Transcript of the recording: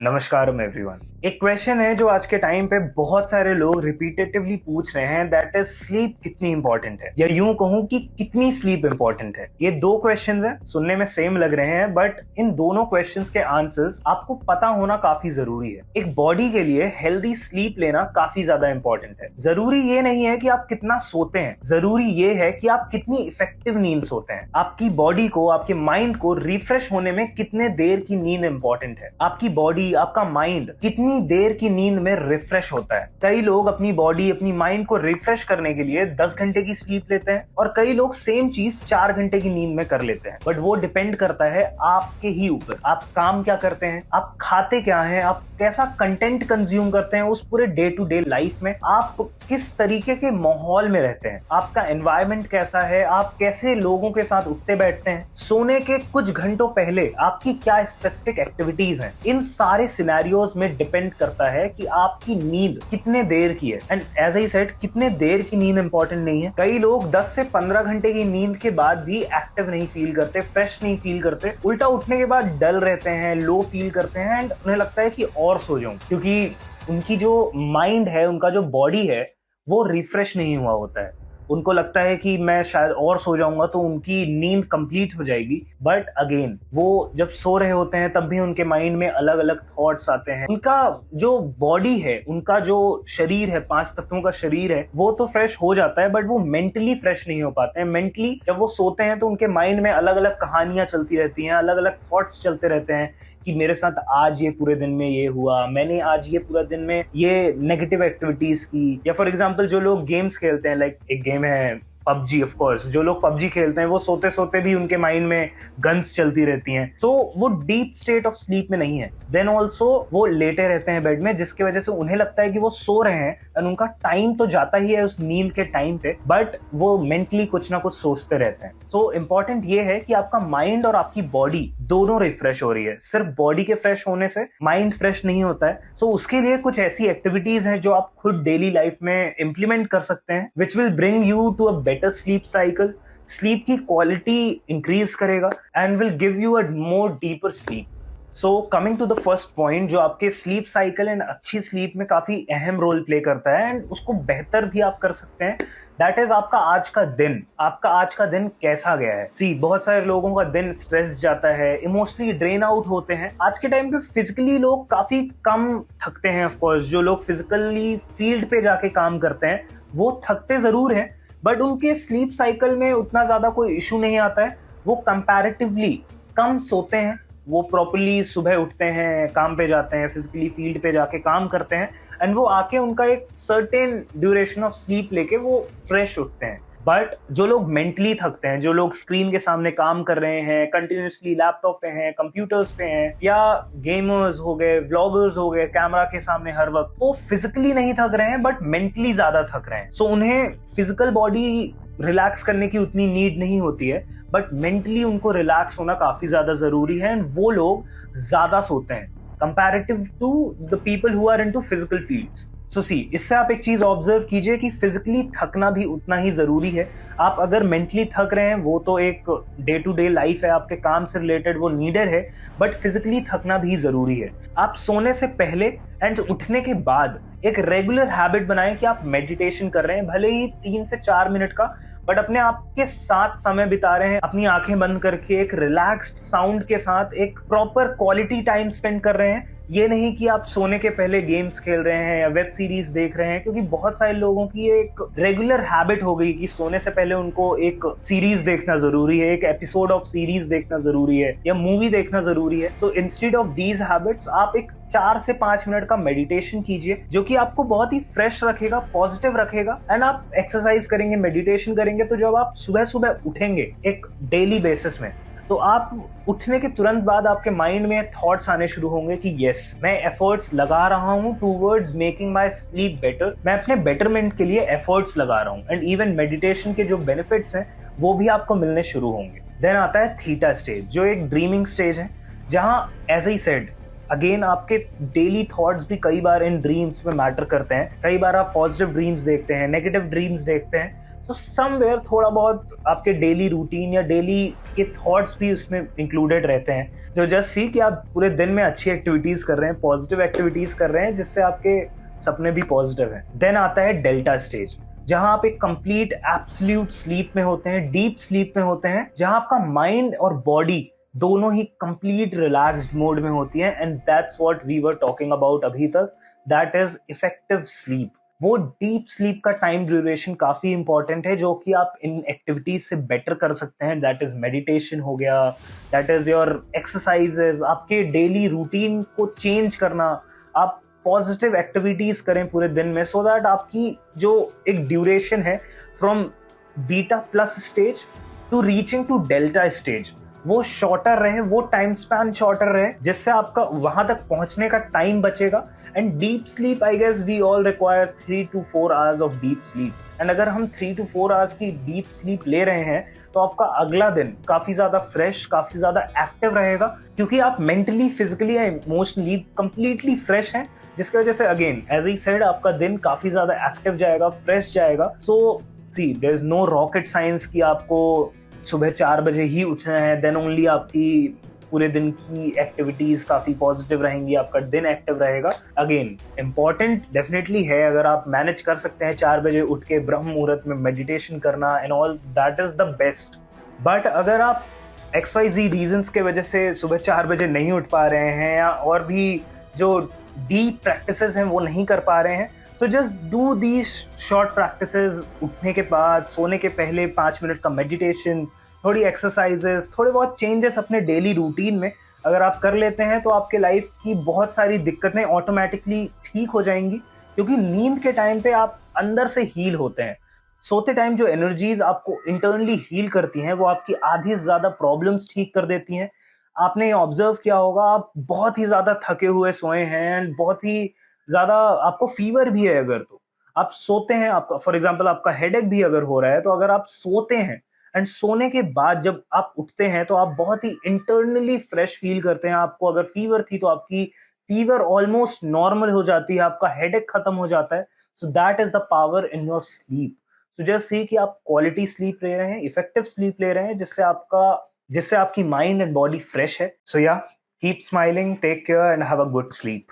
नमस्कारम everyone. एक question है जो आज के टाइम पे बहुत सारे लोग रिपीटेटिवली पूछ रहे हैं, दैट इज स्लीप कितनी इंपॉर्टेंट है, या यूं कहूं कि कितनी स्लीप इंपॉर्टेंट है। ये दो क्वेश्चंस हैं, सुनने में सेम लग रहे हैं, बट इन दोनों क्वेश्चंस के आंसर्स आपको पता होना काफी जरूरी है। एक बॉडी के लिए हेल्दी स्लीप लेना काफी ज्यादा इंपॉर्टेंट है। जरूरी ये नहीं है कि आप कितना सोते हैं, जरूरी ये है कि आप कितनी इफेक्टिव नींद सोते हैं। आपकी बॉडी को, आपके माइंड को रिफ्रेश होने में कितने देर की नींद इंपॉर्टेंट है। आपकी बॉडी, आपका माइंड कितनी देर की नींद में रिफ्रेश होता है। कई लोग अपनी बॉडी, अपनी माइंड को रिफ्रेश करने के लिए 10 घंटे की स्लीप लेते हैं और कई लोग सेम चीज 4 घंटे की नींद में कर लेते हैं। बट वो डिपेंड करता है आपके ही ऊपर। आप काम क्या करते हैं, आप खाते क्या हैं, आप कैसा कंटेंट कंज्यूम करते हैं उस पूरे डे टू डे लाइफ में, आप किस तरीके के माहौल में रहते हैं, आपका एनवायरनमेंट कैसा है, आप कैसे लोगों के साथ उठते बैठते हैं, सोने के कुछ घंटों पहले आपकी क्या स्पेसिफिक एक्टिविटीज हैं। इन सारे सिनेरियोज में डिपेंड करता है कि आपकी नींद कितने देर की है। एंड एज आई सेड, कितने देर की नींद इंपॉर्टेंट नहीं है। कई लोग 10 से 15 घंटे की नींद के बाद भी एक्टिव नहीं फील करते, फ्रेश नहीं फील करते, उल्टा उठने के बाद डल रहते हैं, लो फील करते हैं एंड उन्हें लगता है कि और सो जाऊं, क्योंकि उनकी जो माइंड है, उनका जो बॉडी है, वो रिफ्रेश नहीं हुआ होता है। उनको लगता है कि मैं शायद और सो जाऊंगा तो उनकी नींद कंप्लीट हो जाएगी। बट अगेन, वो जब सो रहे होते हैं तब भी उनके माइंड में अलग अलग थॉट्स आते हैं। उनका जो बॉडी है, उनका जो शरीर है, 5 तत्वों का शरीर है, वो तो फ्रेश हो जाता है, बट वो मेंटली फ्रेश नहीं हो पाते हैं। मेंटली जब वो सोते हैं तो उनके माइंड में अलग अलग कहानियां चलती रहती हैं, अलग अलग थॉट्स चलते रहते हैं कि मेरे साथ आज ये पूरे दिन में ये हुआ, मैंने आज ये पूरा दिन में ये नेगेटिव एक्टिविटीज की। या फॉर एग्जांपल जो लोग गेम्स खेलते हैं, लाइक एक गेम है पबजी, ऑफ कोर्स जो लोग पबजी खेलते हैं वो सोते सोते भी उनके माइंड में गन्स चलती रहती हैं। सो वो डीप स्टेट ऑफ स्लीप में नहीं है। देन ऑल्सो वो लेटे रहते हैं बेड में, जिसकी वजह से उन्हें लगता है कि वो सो रहे हैं एंड उनका टाइम तो जाता ही है उस नींद के टाइम पे, बट वो मेंटली कुछ ना कुछ सोचते रहते हैं। सो इम्पोर्टेंट ये है कि आपका माइंड और आपकी बॉडी दोनों रिफ्रेश हो रही है। सिर्फ बॉडी के फ्रेश होने से माइंड फ्रेश नहीं होता है। सो उसके लिए कुछ ऐसी एक्टिविटीज हैं जो आप खुद डेली लाइफ में इंप्लीमेंट कर सकते हैं, which will bring you to a better sleep cycle. Sleep की क्वालिटी इंक्रीज करेगा and will give you a more deeper sleep. So coming to the first point, जो आपके स्लीप साइकिल एंड अच्छी sleep में काफी अहम रोल प्ले करता है एंड उसको बेहतर भी आप कर सकते हैं, दैट इज आपका आज का दिन। आपका आज का दिन कैसा गया है। सी, बहुत सारे लोगों का दिन स्ट्रेस जाता है, इमोशनली ड्रेन आउट होते हैं। आज के टाइम पे फिजिकली लोग काफी कम थकते हैं। ऑफ कोर्स जो लोग फिजिकली फील्ड पे जाके काम करते हैं वो थकते जरूर हैं, बट उनके स्लीप साइकिल में उतना ज्यादा कोई इशू नहीं आता है। वो कंपैरेटिवली कम सोते हैं, वो प्रॉपर्ली सुबह उठते हैं, काम पे जाते हैं, फिजिकली फील्ड पे जाके काम करते हैं एंड वो आके उनका एक सर्टेन ड्यूरेशन ऑफ स्लीप लेके वो फ्रेश उठते हैं। बट जो लोग मेंटली थकते हैं, जो लोग स्क्रीन के सामने काम कर रहे हैं, कंटिन्यूसली लैपटॉप पे हैं, कंप्यूटर्स पे हैं, या गेमर्स हो गए, व्लॉगर्स हो गए, कैमरा के सामने हर वक्त, वो फिजिकली नहीं थक रहे हैं बट मेंटली ज्यादा थक रहे हैं। सो उन्हें फिजिकल बॉडी रिलैक्स करने की उतनी नीड नहीं होती है, बट मेंटली उनको रिलैक्स होना काफी ज्यादा जरूरी है एंड वो लोग ज्यादा सोते हैं comparative to the people who are into physical fields. So see, इससे आप एक चीज ऑब्जर्व कीजिए कि फिजिकली थकना भी उतना ही जरूरी है। आप अगर मेंटली थक रहे हैं, वो तो एक डे टू डे लाइफ है, आपके काम से रिलेटेड वो नीडेड है, बट फिजिकली थकना भी जरूरी है। आप सोने से पहले एंड उठने के बाद एक रेगुलर हैबिट बनाएं कि आप मेडिटेशन कर रहे हैं, भले ही 3 से 4 मिनट का, बट अपने आप के साथ समय बिता रहे हैं, अपनी आंखें बंद करके एक रिलैक्स्ड साउंड के साथ एक प्रॉपर क्वालिटी टाइम स्पेंड कर रहे हैं। ये नहीं कि आप सोने के पहले गेम्स खेल रहे हैं या वेब सीरीज देख रहे हैं, क्योंकि बहुत सारे लोगों की एक रेगुलर हैबिट हो गई कि सोने से पहले उनको एक सीरीज देखना जरूरी है, एक एपिसोड ऑफ सीरीज देखना जरूरी है या मूवी देखना जरूरी है। So instead of these habits, आप एक 4 से 5 मिनट का मेडिटेशन कीजिए, जो कि आपको बहुत ही फ्रेश रखेगा, पॉजिटिव रखेगा। एंड आप एक्सरसाइज करेंगे, मेडिटेशन करेंगे, तो जब आप सुबह सुबह उठेंगे एक डेली बेसिस में, तो आप उठने के तुरंत बाद आपके माइंड में थॉट्स आने शुरू होंगे कि यस, मैं एफर्ट्स लगा रहा हूं towards making my sleep better. मैं अपने बेटरमेंट के लिए एफर्ट्स लगा रहा हूं एंड इवन मेडिटेशन के जो बेनिफिट्स हैं वो भी आपको मिलने शुरू होंगे। देन आता है थीटा स्टेज, जो एक ड्रीमिंग स्टेज है, जहां एज आई सेड अगेन आपके डेली थॉट्स भी कई बार इन ड्रीम्स में मैटर करते हैं। कई बार आप पॉजिटिव ड्रीम्स देखते हैं, नेगेटिव ड्रीम्स देखते हैं, तो समवेयर थोड़ा बहुत आपके डेली रूटीन या डेली के थॉट्स भी उसमें इंक्लूडेड रहते हैं। जो जस्ट सी कि आप पूरे दिन में अच्छी एक्टिविटीज कर रहे हैं, पॉजिटिव एक्टिविटीज कर रहे हैं, जिससे आपके सपने भी पॉजिटिव हैं। देन आता है डेल्टा स्टेज, जहां आप एक कंप्लीट एब्सोल्यूट स्लीप में होते हैं, डीप स्लीप में होते हैं, जहां आपका माइंड और बॉडी दोनों ही कंप्लीट रिलैक्स्ड मोड में होती है। And that's what we were talking about अभी तक, दैट इज इफेक्टिव स्लीप। वो डीप स्लीप का टाइम ड्यूरेशन काफी इंपॉर्टेंट है, जो कि आप इन एक्टिविटीज से बेटर कर सकते हैं। दैट इज मेडिटेशन हो गया, दैट इज योर एक्सरसाइजेस, आपके डेली रूटीन को चेंज करना, आप पॉजिटिव एक्टिविटीज करें पूरे दिन में, सो दैट आपकी जो एक ड्यूरेशन है from beta plus stage to reaching to delta stage, वो शॉर्टर रहे, वो टाइम स्पैन शॉर्टर रहे, जिससे आपका वहां तक पहुंचने का टाइम बचेगा। And deep sleep, I guess we all require 3 to 4 hours of deep sleep. And अगर हम 3 to 4 आवर्स की डीप स्लीप ले रहे हैं, तो आपका अगला दिन काफी ज्यादा फ्रेश, काफी ज्यादा एक्टिव रहेगा, क्योंकि आप मेंटली, फिजिकली या इमोशनली कंप्लीटली फ्रेश हैं, जिसकी वजह से अगेन एज आई सेड आपका दिन काफी ज्यादा एक्टिव जाएगा, फ्रेश जाएगा। So see, there is no rocket science कि आपको सुबह 4 बजे ही उठना है, देन ओनली आपकी पूरे दिन की एक्टिविटीज काफी पॉजिटिव रहेंगी, आपका दिन एक्टिव रहेगा। अगेन इंपॉर्टेंट डेफिनेटली है, अगर आप मैनेज कर सकते हैं 4 बजे उठ के ब्रह्म मुहूर्त में मेडिटेशन करना and all, that is the best. But अगर आप XYZ रीजंस के वजह से सुबह 4 बजे नहीं उठ पा रहे हैं, या और भी जो डीप प्रैक्टिसेस हैं वो नहीं कर पा रहे हैं, so just do these short practices. उठने के बाद, सोने के पहले 5 मिनट का मेडिटेशन, थोड़ी एक्सरसाइजेस, थोड़े बहुत चेंजेस अपने डेली रूटीन में अगर आप कर लेते हैं, तो आपके लाइफ की बहुत सारी दिक्कतें ऑटोमेटिकली ठीक हो जाएंगी। क्योंकि नींद के टाइम पे आप अंदर से हील होते हैं। सोते टाइम जो एनर्जीज आपको इंटरनली हील करती हैं, वो आपकी आधी से ज्यादा प्रॉब्लम्स ठीक कर देती हैं। आपने ये ऑब्जर्व किया होगा, आप बहुत ही ज्यादा थके हुए सोए हैं एंड बहुत ही ज्यादा आपको फीवर भी है, अगर तो आप सोते हैं, आपका फॉर एग्जांपल आपका हेडेक भी अगर हो रहा है, तो अगर आप सोते हैं एंड सोने के बाद जब आप उठते हैं, तो आप बहुत ही इंटरनली फ्रेश फील करते हैं। आपको अगर फीवर थी, तो आपकी फीवर ऑलमोस्ट नॉर्मल हो जाती है, आपका हेडेक खत्म हो जाता है। So that is the power in your sleep. So just see कि आप क्वालिटी स्लीप ले रहे हैं, इफेक्टिव स्लीप ले रहे हैं, जिससे आपकी माइंड एंड बॉडी फ्रेश है। So yeah, keep smiling, take care and have a good sleep.